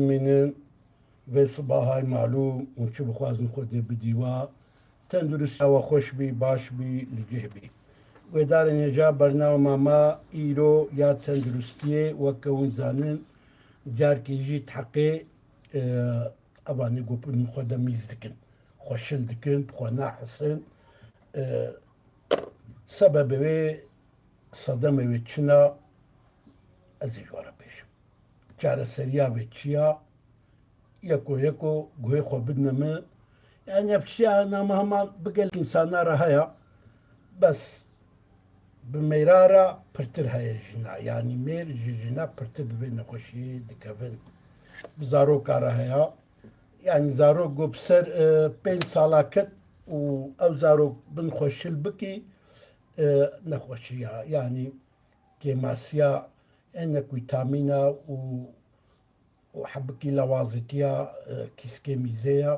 منن وێ سباهای معلوم و چ بخوازن خۆ دێ بدیوە تەندروستەوە خۆش بی باش بی لجێ بی وێدارە نێژا بەرناو ماما ئیرۆ یا تەندروستیە وەکەون زانن جارکێژی حەقێ ئەوانێ گۆپن خۆ دەمیز دکن خۆشل دکن خۆ ناحسن سەبەبەوێ سەدەمەوێ چنە ئەزی ژوارە پێشم چارەسەریاوێ چییە یەکۆ یەکۆ گوێ خۆ بدنەمە یان پشتیا نامە هەمان بگەل ئینسانارە هەیە بەس بمێرارە پرتر هەیە ژنا ینی مێر ژنا پرتر ببێ نەخۆشی دکەبن زارۆکارە هەیە ینی زارۆک گۆ بسەر 5 ساڵاکەت و ئەو زارۆک بن خۆشل بکی نەخۆشیە ینی کێماسیا ئەنەک ویتامینە و حبکی لەوازتیە کیسکێ میزەیە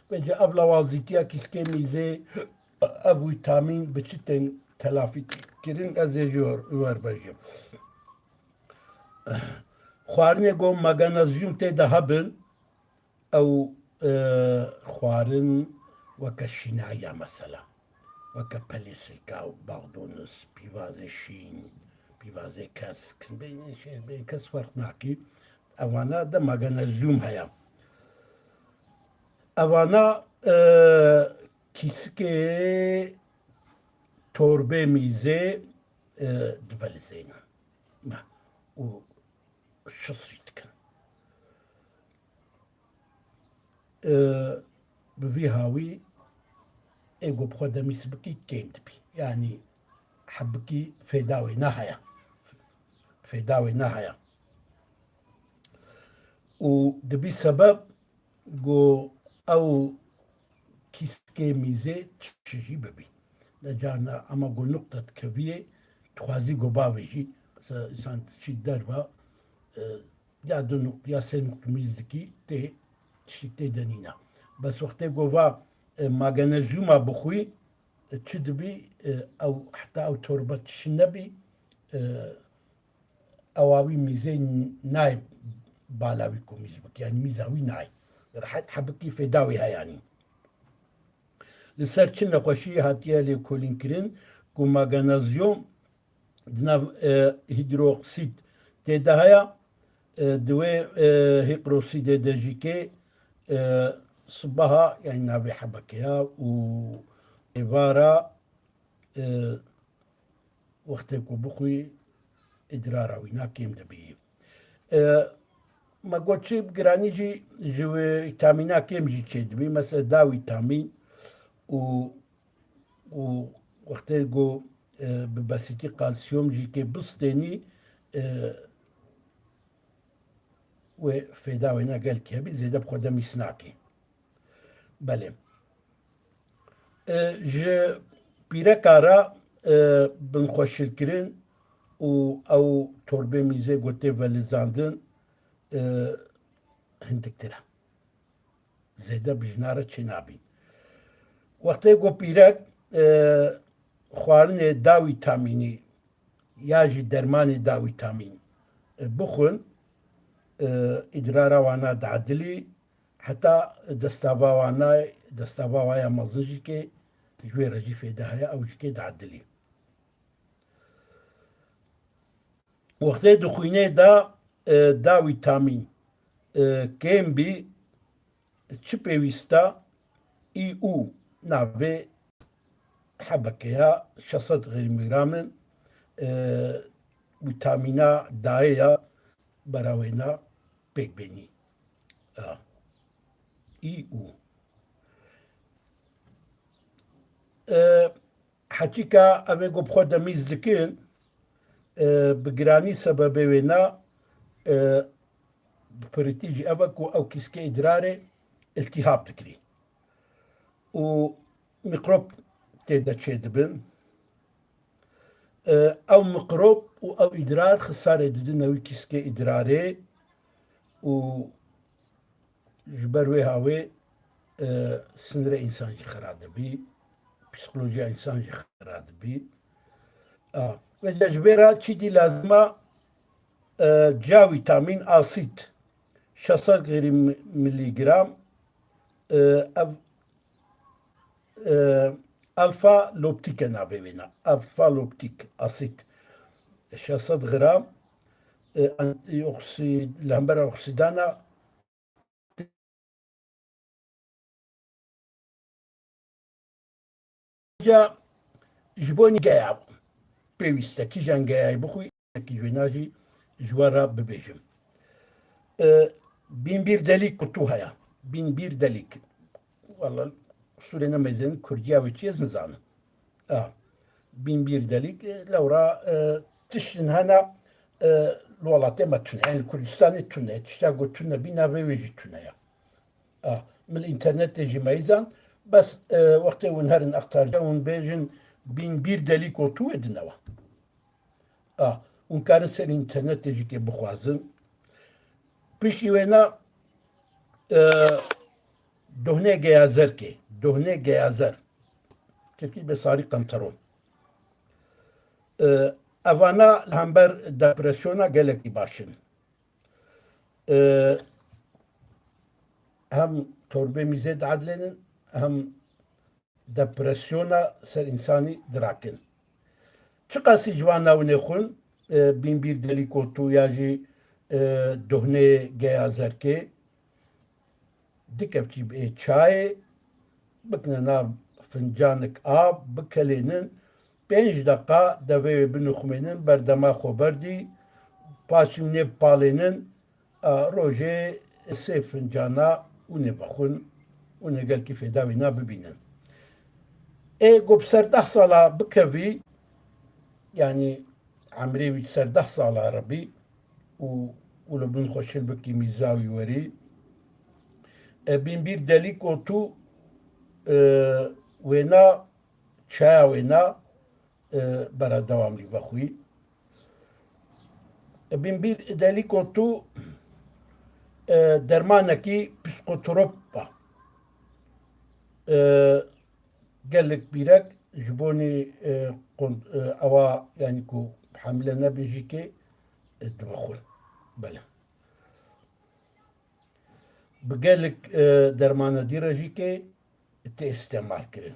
بەجە ئەو لەوازیتیە کیسکێ میزێ ئەو ویتامین بچتن تەلافیکردن ئەزێژی وەربەژم خواردنێ گۆ مەگەنەزیوم تێدا هەبن ئەو خواردن وەکە شینایە مەسەلا وەکە پەلێ سلکا و باڵدۆنس پیڤازێ شین پیڤازێ کەس کەس فەرق ناکەی ئەوانە دە مەگەنەزیوم هەیە ئەوانە کیسکێ تۆربێ میزێ دڤەلزێنە و شسی دکن بڤی هاوی ئێگۆ بخۆ دەمیس بکی کێم دبی ینی حەبکی فێداوێ نەهەیە فێداوێ نەهەیە و دبی سەبەب گۆ ئەو کیسکێ میزێ چژی ببی دەجارنا ئەمە گۆ نقطەت کەڤیە توخوازی گۆ باوێژی چی دەربە یا دو نقط یا سێ نقط میز دکی تێ تشتی تێ دەنینە بەس وەختێ گۆڤا ماگەنەژوما بخوی چ دبی ئەو حتا ئەو تۆربە تش نەبی ئەواوی میزێ نای بالاوی کۆ میز بک یانی میزاوی نای حەبکی فێداوی هەیانی لەسەر چ نەخۆشی هاتیە لێ کۆلینکردن و ماگەنەزیۆم هیدرۆکسید تێدا هەیە دوێ هیقرۆسیدێ دەژیکێ سبەها یانی ناوێ حەبەکەیە و ئێوارە وەختێک و بخوی ئیدراراوی ناکێم دەبی مەگۆچی گرانیژی ji vîtamîna kêm jî çêdibî mesela da vîtamîn û wextê got bi besîtî kalsiyum jî kê bistênî wê fêda wê gelkî hebî zêde bi xwe de mîs nakê belê ji pîreka re binxweşirkirin û ew torbê mîzê gotê velîzandin hindiktir e zêde bi jina re çê nabîn wextê got pîrek xwarinê da vîtamînî ya jî dermanê da vîtamîn bixwin îdrara wana diedilî heta destava waya mezin jî kê ji wê re jî fêde heye ew jî kê diedilî wextê dixwînê da vîtamîn kêm bî çi pêwîst e î û navê hebekeya 600 gramên vîtamîna dayê ya berawêna pêkbênî î û hekîka ev ê got bi xwe de mîz dikin bi giranî sebebê wê ne pirîtî jî ev e ku ew kîskê îdrarê iltihab dikirî û mîkrop têde çêdibin ew mikrop û ew îdrar xisarê didin wî kîskê îdrarê û ji ber wê hawê sinirê însan jî xera dibî psîkolojiya însan jî xera dibî ve ji vê re çî dî lazim e ca vîtamîn asîd 600 مليغرام الفا لوبتيك نابينا الفا لوبتيك اسيد 600 غرام انتي اوكسيد الهمبر اوكسيدانا جا جبوني قاعد بيويستا كي جان قاعد بخوي كي جويناجي جوارا ببيجم بين بير دليك كتوها بين بير دليك والله سورينا ميزن كرديا وتشيز مزانا بين بير دليك لورا تشن هنا الولايات ما تنا يعني كردستان تنا تشتاقو تنا بينا بيجي تنا من الانترنت تجي ميزان بس وقت ونهار اختار جاون بيجن بين بير دليك وتو ادنوا ونكارن سر الانترنت تجي كي بخوازن بشي وينا دهنه گیازر که دهنه گیازر ترکی به ساری قمترون اوانا همبر دپرسیونا گلکی باشن هم torbe mize adlenin hem depresyona ser insani drakin. Çıkası civana unekun bin bir delikotu yaji dohne geyazerke dikepçi bir çay bıkne nav fincanik ab bıkelenin 5 dakika deve binukhmenin berdema khoberdi paşim ne palenin roje se fincana une bakun une gel ki fedavina bibinin. Gob serdah sala bikevi yani عمري سرده صال عربي ولبن خوشل بكي ميزاوي وري بين بير دليك اوتو وينا چا وينا برا دوام لي بخوي بين بير دليك اوتو درمانكي بسكوتروبا قالك بيرك جبوني اوا يعني كو حمله نبيجيكي دبخون بله بقالك درمانه ديرجيكي استعمال كرين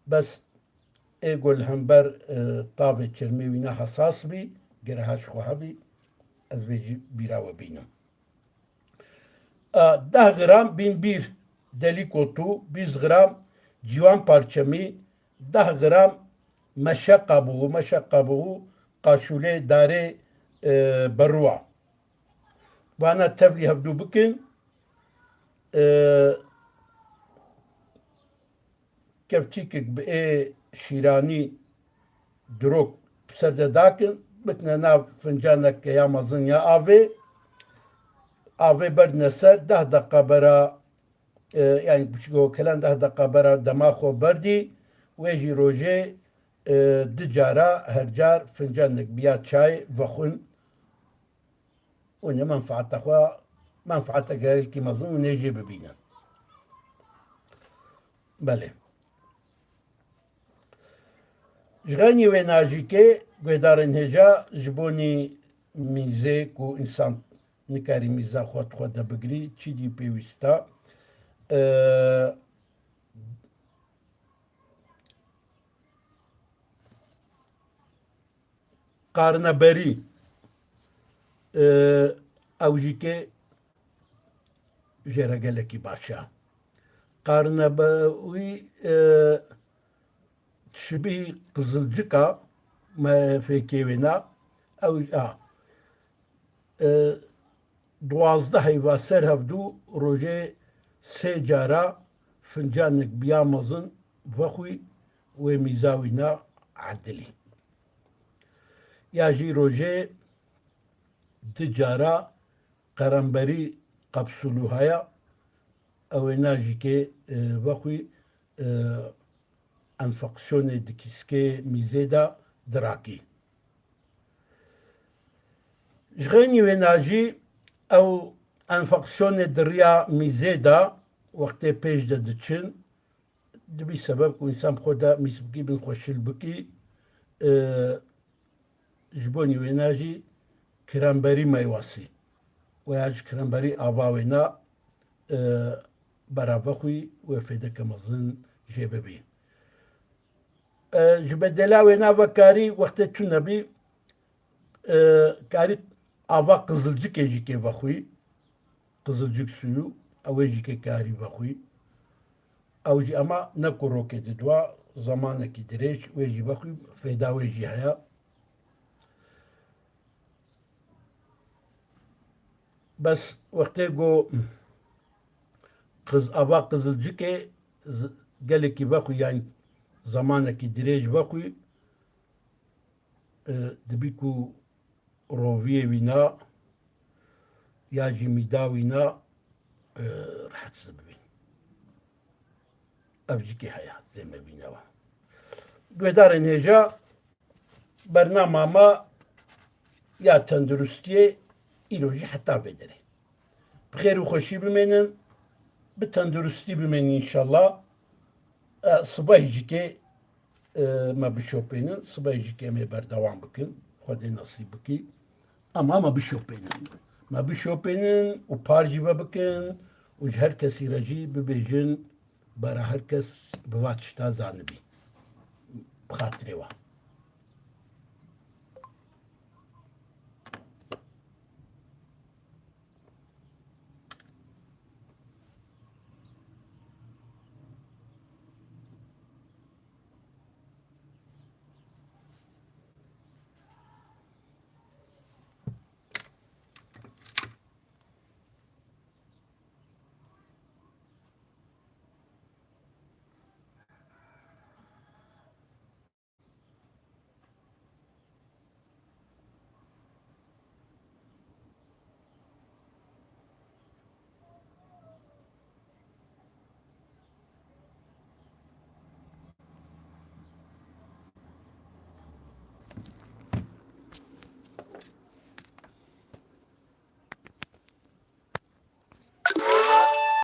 بس ايقول همبر طابع تشرميوينا حساس بي جرهاش خوهبي از بيجي بيراوه بينم 10 gram bin bir delik otu 100 gram civan parçamı 10 gram meşe kabuğu kaşule dare berwa bana tebli hebdu bikin kevçikik be şirani drok serde dakin bitne nav fincanek yamazın ya ave berdneser 10 dakika bera yani bişgo kelen 10 dakika bera demaxo berdi ويجي روجي دجارة هرجار فنجانك بيا شاي وخون ونيا منفعة أخوة منفعة غير كي مظلوم ونيجي ببينا بله جغاني ويناجي كي قدارن هجا جبوني ميزي كو إنسان نكاري ميزا خود بقري تشي دي بيوستا قارنبری اوجی که جرگلکی باشا قارنبری شبیه قزلجکا ما فکیوینا او دوازده هیوا سر هفدو روژه سه جارا فنجانک بیامزن وخوی و میزاوینا عدلی ياجي روجي تجارة قرنبري قبسلو هيا او ناجي كي بخوي انفقسيوني دكيسكي ميزيدا دراكي جغيني ويناجي او انفقسيوني دريا ميزيدا وقت بيج دا دتشن دبي سبب كو انسان خودا ميسبكي بن خوشل بكي جبوني ويناجي کرنبری میواسی و یا کرنبری آواوینا برافه خوی و فیده کمزن جبه بی جبدلا وینا وکاری وقت تو نبی کاری آوا قızılcık ejike vakhuy قızılcık suyu avejike kari vakhuy avji ama ne kurok edidwa zamanaki direç veji vakhuy feda veji haya bas vakte go kız ava qızılcık geleki vakhuy yani zamanaki direç vakhuy dibi ku روفيه وينا يا جميدا وينا راح تسببين أبجيكي هيا زي ما بينا قدار نهجا برنامج ما يا تندرستي إلوجي حتى بدري بخير وخشي بمنن بتندرستي بمن إن شاء الله صباح يجيكي ما بشوبينن صباح يجيكي ما بردوام بكن خدي نصيبكي ama bir şopenin o parcibe bakın o herkes iracı bebejin bara herkes bevatçta zanbi. Bxatriwa.